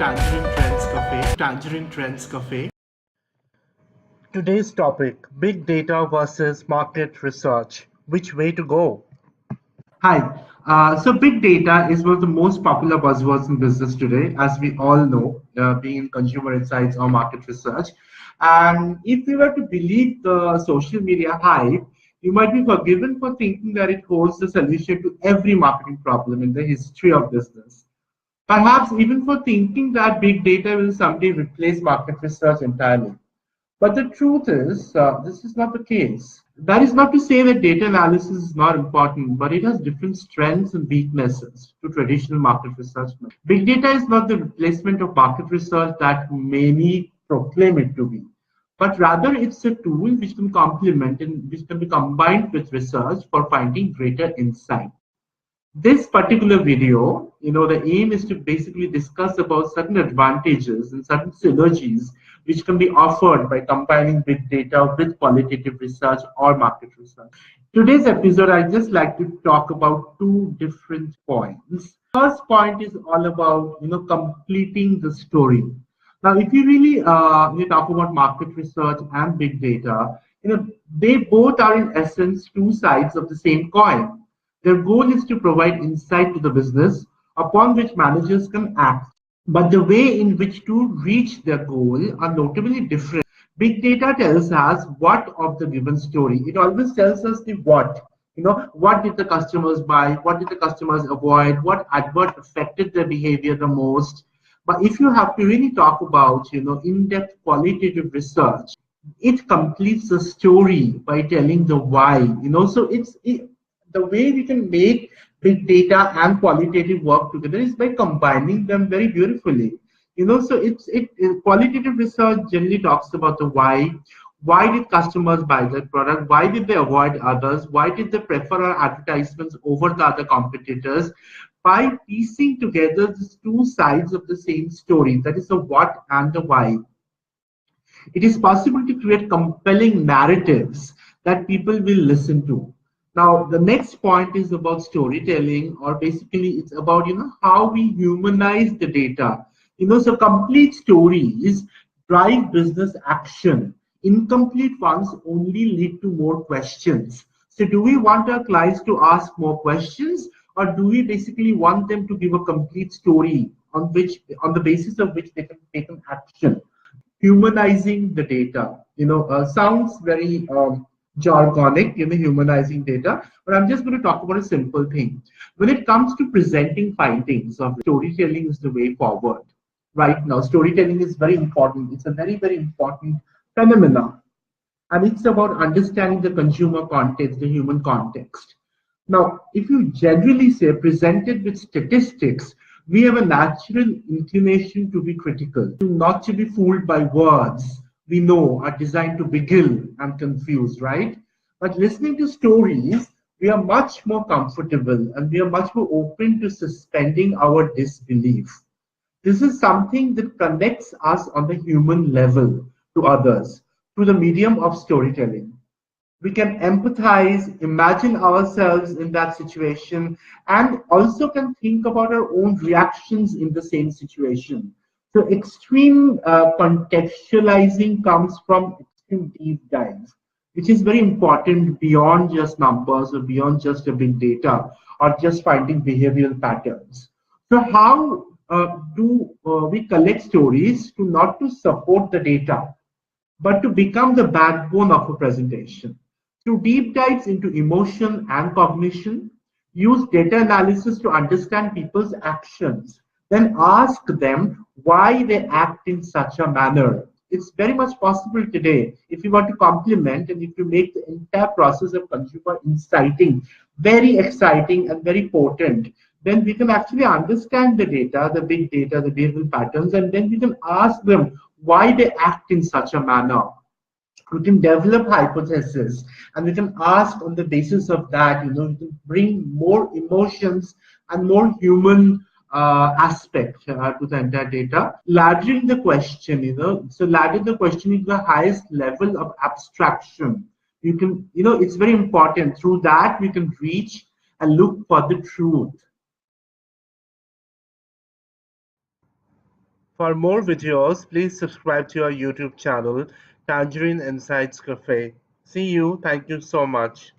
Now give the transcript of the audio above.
Tangerine Trends Cafe. Today's topic, big data versus market research. Which way to go? Hi. So big data is one of the most popular buzzwords in business today, as we all know, being in consumer insights or market research. And if you were to believe the social media hype, you might be forgiven for thinking that it holds the solution to every marketing problem in the history of business. Perhaps even for thinking that big data will someday replace market research entirely. But the truth is, this is not the case. That is not to say that data analysis is not important, but it has different strengths and weaknesses to traditional market research. Big data is not the replacement of market research that many proclaim it to be, but rather it's a tool which can complement and which can be combined with research for finding greater insight. This particular video, the aim is to basically discuss about certain advantages and certain synergies which can be offered by combining big data with qualitative research or market research. Today's episode, I'd just like to talk about two different points. First point is all about, completing the story. Now, if you really you talk about market research and big data, they both are in essence two sides of the same coin. Their goal is to provide insight to the business upon which managers can act. But the way in which to reach their goal are notably different. Big data tells us what of the given story. It always tells us the what. What did the customers buy? What did the customers avoid? What advert affected their behavior the most? But if you have to really talk about, in-depth qualitative research, it completes the story by telling the why. So the way we can make big data and qualitative work together is by combining them very beautifully. So qualitative research generally talks about the why. Why did customers buy that product? Why did they avoid others? Why did they prefer our advertisements over the other competitors? By piecing together these two sides of the same story, that is the what and the why, it is possible to create compelling narratives that people will listen to. Now, the next point is about storytelling, or basically it's about, how we humanize the data. So complete stories drive business action. Incomplete ones only lead to more questions. So do we want our clients to ask more questions, or do we basically want them to give a complete story on the basis of which they can take an action? Humanizing the data, sounds very jargonic, humanizing data, but I'm just going to talk about a simple thing. When it comes to presenting findings of storytelling is the way forward. Right now, storytelling is very important. It's a very, very important phenomenon. And it's about understanding the consumer context, the human context. Now, if you generally say presented with statistics, we have a natural inclination to be critical, not to be fooled by words we know are designed to beguile and confuse, right? But listening to stories, we are much more comfortable and we are much more open to suspending our disbelief. This is something that connects us on the human level to others through the medium of storytelling. We can empathize, imagine ourselves in that situation, and also can think about our own reactions in the same situation. So extreme contextualizing comes from extreme deep dives, which is very important beyond just numbers or beyond just a big data or just finding behavioral patterns. So how do we collect stories to not to support the data, but to become the backbone of a presentation? Through deep dives into emotion and cognition, use data analysis to understand people's actions, then ask them why they act in such a manner. It's very much possible today if you want to complement and if you make the entire process of consumer insighting very exciting and very potent, then we can actually understand the data, the big data, the behavioral patterns, and then we can ask them why they act in such a manner. We can develop hypotheses and we can ask on the basis of that, we can bring more emotions and more human aspect to the entire data. Laddering the question, so laddering the question is the highest level of abstraction. You can, it's very important. Through that, we can reach and look for the truth. For more videos, please subscribe to our YouTube channel, Tangerine Insights Cafe. See you. Thank you so much.